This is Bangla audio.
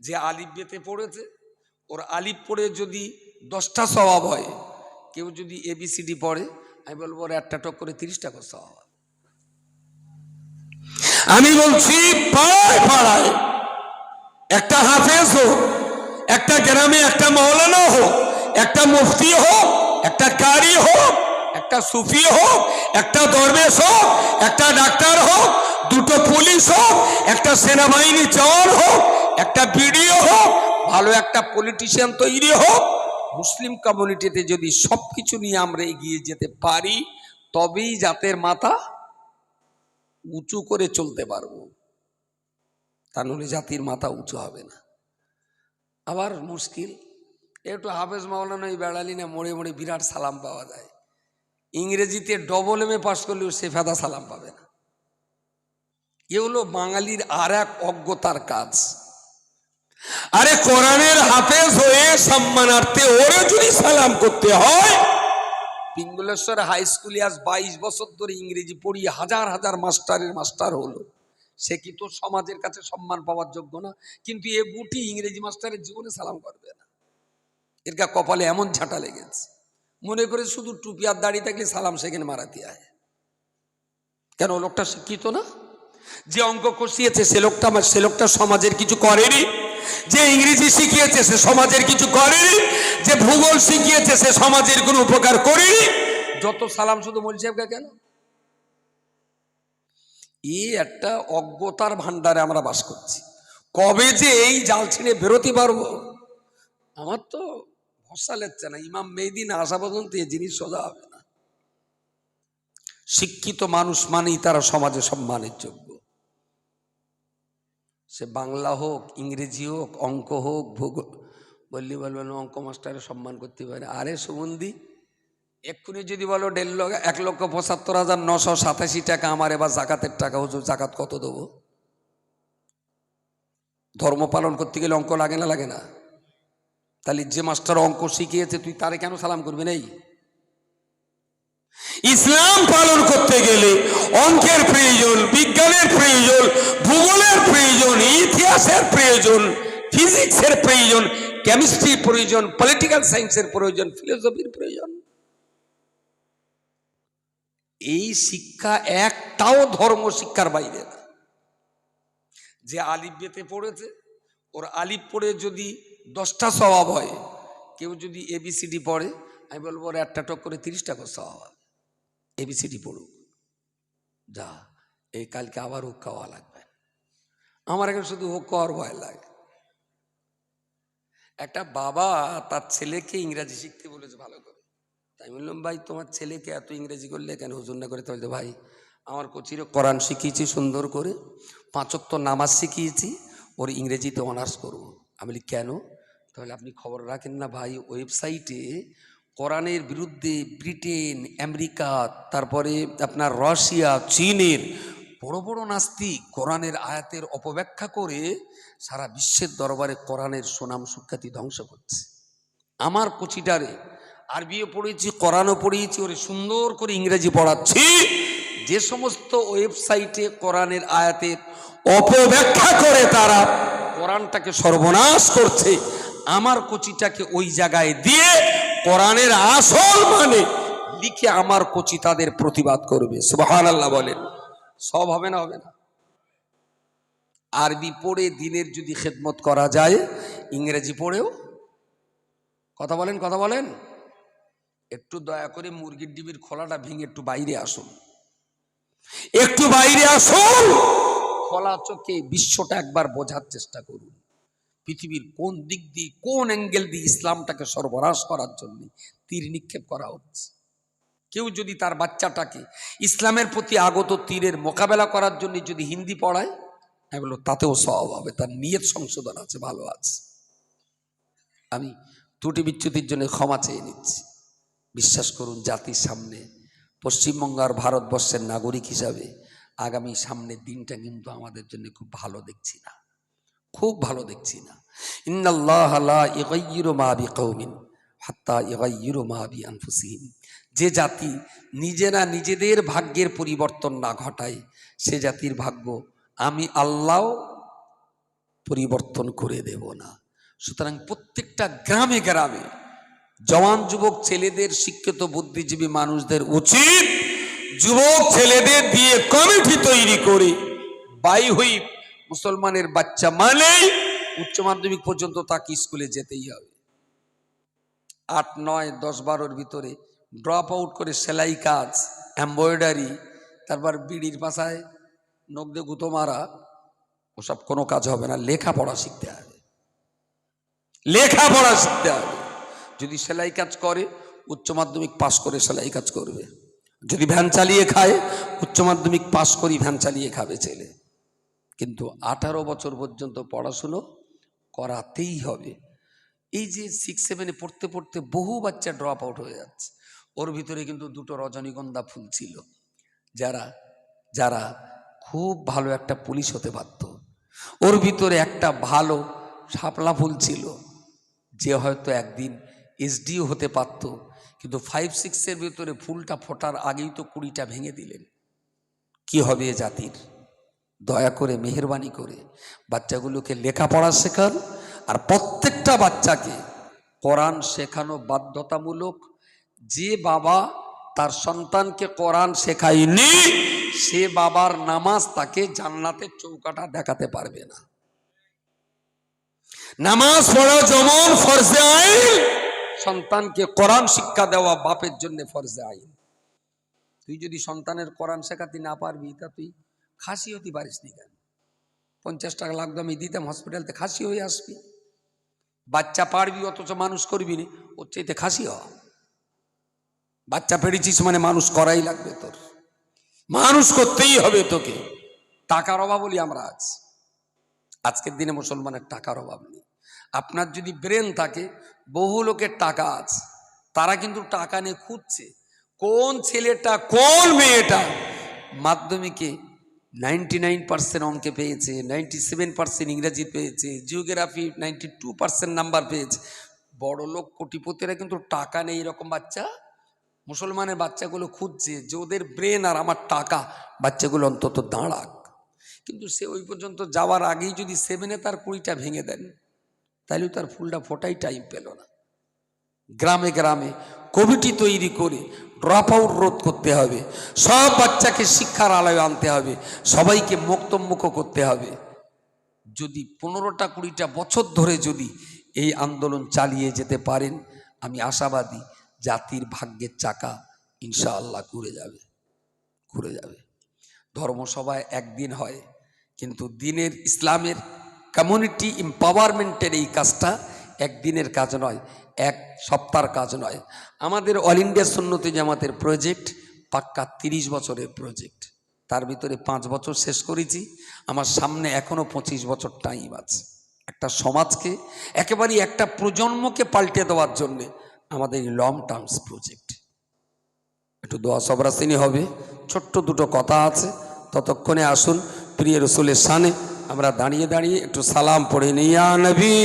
যে আলিফ বেতে পড়েছে ওর আলিফ পড়ে যদি 10টা সওয়াব হয়, কেউ যদি এবিসিডি পড়ে আমি বলবো ওর একটা টক করে 30টা করে সওয়াব। আমি বলছি পাড়ায় পাড়ায় একটা হাফেজ হোক, একটা গ্রামে একটা মৌলানা হোক, একটা মুফতি হোক, একটা কারি হোক, একটা সুফি হোক, একটা দরবেশ হোক, একটা ডাক্তার হোক, দুটো পুলিশ হোক, একটা সেনাবাহিনী জওয়ান হোক, একটা বিডিও হোক, ভালো একটা পলিটিশিয়ান তৈরি হোক, মুসলিম কমিউনিটিতে যদি সবকিছু নিয়ে আমরা এগিয়ে যেতে পারি তবেই জাতের মাথা উঁচু করে চলতে পারবো, তা নইলে জাতির মাথা উঁচু হবে না। আবার মুশকিল, একটু হাফেজ মাওলানা বেড়ালি না মোড়ে মোড়ে বিরাট সালাম পাওয়া যায়, ইংরেজিতে ডবল এম এ পাস করলেও সে ফেদা সালাম পাবে না। এ হলো বাঙালির আর এক অজ্ঞতার কাজ। আরে কোরআনের হাফেজ হয়ে সম্মানার্থে ওরে যদি সালাম করতে হয়, পিঙ্গলেশ্বর হাই স্কুলে আজ 22 বছর ধরে ইংরেজি পড়িয়ে হাজার হাজার মাস্টারের মাস্টার হলো, সে কি তোর সমাজের কাছে সম্মান পাওয়ার যোগ্য না? কিন্তু এ বুটি ইংরেজি মাস্টারের জীবনে সালাম করবে না, এর গা কপালে এমন ঝাঁটা লেগেছে, মনে করে শুধু টুপি আর দাঁড়িয়ে থাকলে সালাম সেখানে মারাতে হয়। কেন? লোকটা শিক্ষিত না? যে অঙ্ক কষিয়েছে সে লোকটা সমাজের কিছু করেনি, যে ইংরেজি শিখিয়েছে সে সমাজের কিছু করেনি, যে ভূগোল শিখিয়েছে সে সমাজের কোনো উপকার করেনি, যত সালাম শুধু মৌলভী সাহেবকে কেন? এই একটা অজ্ঞতার ভান্ডারে আমরা বাস করছি। কবে যে এই জাল ছিঁড়ে বেরোতে পারবো আমার তো ভরসা লেগছে না। ইমাম মেহেদী না আসা পর্যন্ত এই জিনিস সোজা হবে না। শিক্ষিত মানুষ মানেই তারা সমাজে সম্মানের যোগ্য, সে বাংলা হোক, ইংরেজি হোক, অঙ্ক হোক, ভূগোল। বললি বলবেন অঙ্ক মাস্টারের সম্মান করতে পারে। আরে সুমন্দি, এক্ষুনি যদি বলো 1,75,987 টাকা আমার এবার জাকাতের টাকা, হুজুর জাকাত কত দেবো? ধর্ম পালন করতে গেলে অঙ্ক লাগে না? লাগে না? তাহলে যে মাস্টার অঙ্ক শিখিয়েছে তুই তারে কেন সালাম করবি? নেই? ইসলাম পালন করতে গেলে অঙ্কের প্রয়োজন, বিজ্ঞানের প্রয়োজন, ভূগোলের প্রয়োজন, ইতিহাসের প্রয়োজন, ফিজিক্সের প্রয়োজন, কেমিস্ট্রির প্রয়োজন, পলিটিক্যাল সায়েন্সের প্রয়োজন, ফিলোসফির প্রয়োজন। এই শিক্ষা একটাও ধর্ম শিক্ষার বাইরে না। যে আলিফ বেতে পড়েছে ওর আলিফ পড়ে যদি 10টা সওয়াব হয়, কেউ যদি এবিসিডি পড়ে আমি বলবো ওর একটা টক করে 30টা করে সওয়াব হয়। এবিসিডি পড়ুক, যা এই কালকে আবার হুক খাওয়া লাগবে। আমার এখন শুধু হুক খাওয়ার ভয় লাগে। একটা বাবা তার ছেলেকে ইংরাজি শিখতে বলেছে ভালো করে, তাই বললাম ভাই তোমার ছেলেকে এত ইংরেজি করলে কেন? হুজুর না করে তো বলতে ভাই আমার কোচিরে কোরআন শিখিয়েছি সুন্দর করে, 5 ওয়াক্ত নামাজ শিখিয়েছি, ওর ইংরেজিতে অনার্স করবো। আমি বলি কেন? তাহলে আপনি খবর রাখেন না ভাই, ওয়েবসাইটে কোরআনের বিরুদ্ধে ব্রিটেন, আমেরিকা, তারপরে আপনার রাশিয়া, চীনের বড় বড় নাস্তিক কোরআনের আয়াতের অপব্যাখ্যা করে সারা বিশ্বের দরবারে কোরআনের সুনাম সুখ্যাতি ধ্বংস করছে। আমার কোচিটারে আরবিও পড়িয়েছি, কোরআনও পড়িয়েছি, ওরে সুন্দর করে ইংরেজি পড়াচ্ছি। যে সমস্ত ওয়েবসাইটে কোরআনের আয়াতের অপব্যাখ্যা করে তারা কোরআনটাকে সর্বনাশ করছে, আমার কোচিটাকে ওই জায়গায় দিয়ে কোরআনের আসল মানে লিখে আমার কোচি তাদের প্রতিবাদ করবে। সুবহানাল্লাহ বলেন। সব হবে না? হবে না। আরবি পড়ে দিনের যদি খেদমত করা যায়, ইংরেজি পড়েও কথা বলেন, কথা বলেন। একটু দয়া করে মুরগির ডিবির খোলাটা ভেঙে একটু বাইরে আসুন, একটু বাইরে আসুন, খোলা চোখে বিশ্বটা একবার বোঝার চেষ্টা করুন। পৃথিবীর কোন দিক দিয়ে, কোন অ্যাঙ্গেল দিয়ে ইসলামটাকে সর্বনাশ করার জন্য তীর নিক্ষেপ করা হচ্ছে। কেউ যদি তার বাচ্চাটাকে ইসলামের প্রতি আগত তীরের মোকাবেলা করার জন্য যদি হিন্দি পড়ায়, এগুলো তাতেও সওয়াব হবে, তার নিয়ত সংশোধন আছে, ভালো আছে। আমি ত্রুটি বিচ্যুতির জন্য ক্ষমা চেয়ে নিচ্ছি। বিশ্বাস করুন, জাতির সামনে পশ্চিমবঙ্গ আর ভারতবর্ষের নাগরিক হিসাবে আগামী সামনের দিনটা কিন্তু আমাদের জন্য খুব ভালো দেখছি না, খুব ভালো দেখছি না। ইন্নাল্লাহ লা ইগাইয়িরু মা বিকওমিন হাত্তা ইগাইয়িরু মা বিআনফুসিহিম। যে জাতি নিজেরা নিজেদের ভাগ্যের পরিবর্তন না ঘটায়, সে জাতির ভাগ্য আমি আল্লাহ পরিবর্তন করে দেব না। সুতরাং প্রত্যেকটা গ্রামে গ্রামে জওয়ান যুবক ছেলেদের, শিক্ষিত বুদ্ধিজীবী মানুষদের উচিত যুবক ছেলেদের দিয়ে কমিটি তৈরি করে বাই হুইপ মুসলমানের বাচ্চা মানেই উচ্চ মাধ্যমিক পর্যন্ত তাকে স্কুলে যেতেই হবে। 8, 9, 10, 12-র ভিতরে ড্রপ আউট করে সেলাই কাজ, এমব্রয়ডারি, তারপর বিড়ির পাশায় নখ দিয়ে গুঁতো মারা, ওসব কোনো কাজ হবে না। লেখাপড়া শিখতে হবে, লেখাপড়া শিখতে হবে। যদি সেলাই কাজ করে উচ্চ মাধ্যমিক পাশ করে সেলাই কাজ করবে। যদি ভ্যান চালিয়ে খায় উচ্চ মাধ্যমিক পাশ করি ভ্যান চালিয়ে খাবে ছেলে। কিন্তু 18 বছর পর্যন্ত পড়াশুনো করাতেই হবে। এই যে 6, 7-এ পড়তে পড়তে বহু বাচ্চা ড্রপ আউট হয়ে যাচ্ছে। ওর ভিতরে কিন্তু 2টো রজনীগন্ধা ফুল ছিল, যারা যারা খুব ভালো একটা পুলিশ হতে পারত। ওর ভিতরে একটা ভালো শাপলা ফুল ছিল, যে হয়তো একদিন এসডিও হতে পারত। কিন্তু 5, 6-এর ভিতরে ফুলটা ফোটার আগেই তো 20টা ভেঙে দিলেন। কি হবে এ জাতির? দয়া করে মেহেরবানি করে বাচ্চাগুলোকে লেখাপড়া শেখান, আর প্রত্যেকটা বাচ্চাকে কোরআন শেখানো বাধ্যতামূলক। যে বাবা তার সন্তানকে কোরআন শেখায়নি সে বাবার নামাজ তাকে জান্নাতের চৌকাটা দেখাতে পারবে না। নামাজ পড়া যেমন ফরজে আইন, সন্তানকে কোরআন শিক্ষা দেওয়া বাপের জন্য ফরজে আইন। তুই যদি সন্তানের কোরআন শেখাতে না পারবি তা তুই খাসি হতে পারিস নি কেন? 50 টাকা লাগতো আমি দিতাম, হসপিটালতে খাসি হয়ে আসবি। বাচ্চা পারবি অথচ মানুষ করবি না, ওর চাইতে খাসি হ। বাচ্চা পেড়েছিস মানে মানুষ করাই লাগবে, তোর মানুষ করতেই হবে তোকে। টাকার অভাব বলি আমরা আজকের দিনে মুসলমানের টাকার অভাব নেই। আপনার যদি ব্রেন থাকে, বহু লোকের টাকা আছে, তারা কিন্তু টাকা নিয়ে খুঁজছে কোন ছেলেটা কোন মেয়েটা মাধ্যমিকে 99% অঙ্কে পেয়েছে, 97% ইংরেজি পেয়েছে, জিওগ্রাফি 92% নাম্বার পেয়েছে। বড় লোক কোটিপতিরা কিন্তু টাকা নেই এরকম বাচ্চা মুসলমানের বাচ্চাগুলো খুঁজছে, যে ওদের ব্রেন আর আমার টাকা, বাচ্চাগুলো অন্তত দাঁড়াক। কিন্তু সে ওই পর্যন্ত যাওয়ার আগেই যদি 7-এ তার 20টা ভেঙে দেন, তাহলে তার ফুলটা ফোটাই টাইম পেল না। গ্রামে গ্রামে কমিটি তৈরি করে ড্রপ আউট রোধ করতে হবে, সব বাচ্চাকে শিক্ষার আলোয় আনতে হবে, সবাইকে মুক্তমুখ করতে হবে। যদি 15টা 20টা বছর ধরে যদি এই আন্দোলন চালিয়ে যেতে পারেন, আমি আশাবাদী জাতির ভাগ্যের চাকা ইনশাআল্লাহ ঘুরে যাবে, ঘুরে যাবে। ধর্মসভায় একদিন হয়, কিন্তু দিনের ইসলামের কমিউনিটি এম্পাওয়ারমেন্টের এই কাজটা একদিনের কাজ নয়, এক সপ্তাহের কাজ নয়। আমাদের অল ইন্ডিয়া সুন্নতি জামাতের প্রজেক্ট পাক্কা 30 বছরের প্রজেক্ট। তার ভিতরে 5 বছর শেষ করেছি, আমার সামনে এখনো 25 বছর টাইম আছে। একটা সমাজকে একেবারে একটা প্রজন্মকে পাল্টে দেওয়ার জন্যে আমাদের এই লং টার্মস প্রজেক্ট। একটু দোয়া সবরাসিনী হবে, ছোট্ট 2টো কথা আছে, ততক্ষণে আসুন প্রিয় রসুলের শানে আমরা দাঁড়িয়ে দাঁড়িয়ে একটু সালাম পড়ে নিই। ইয়া নবী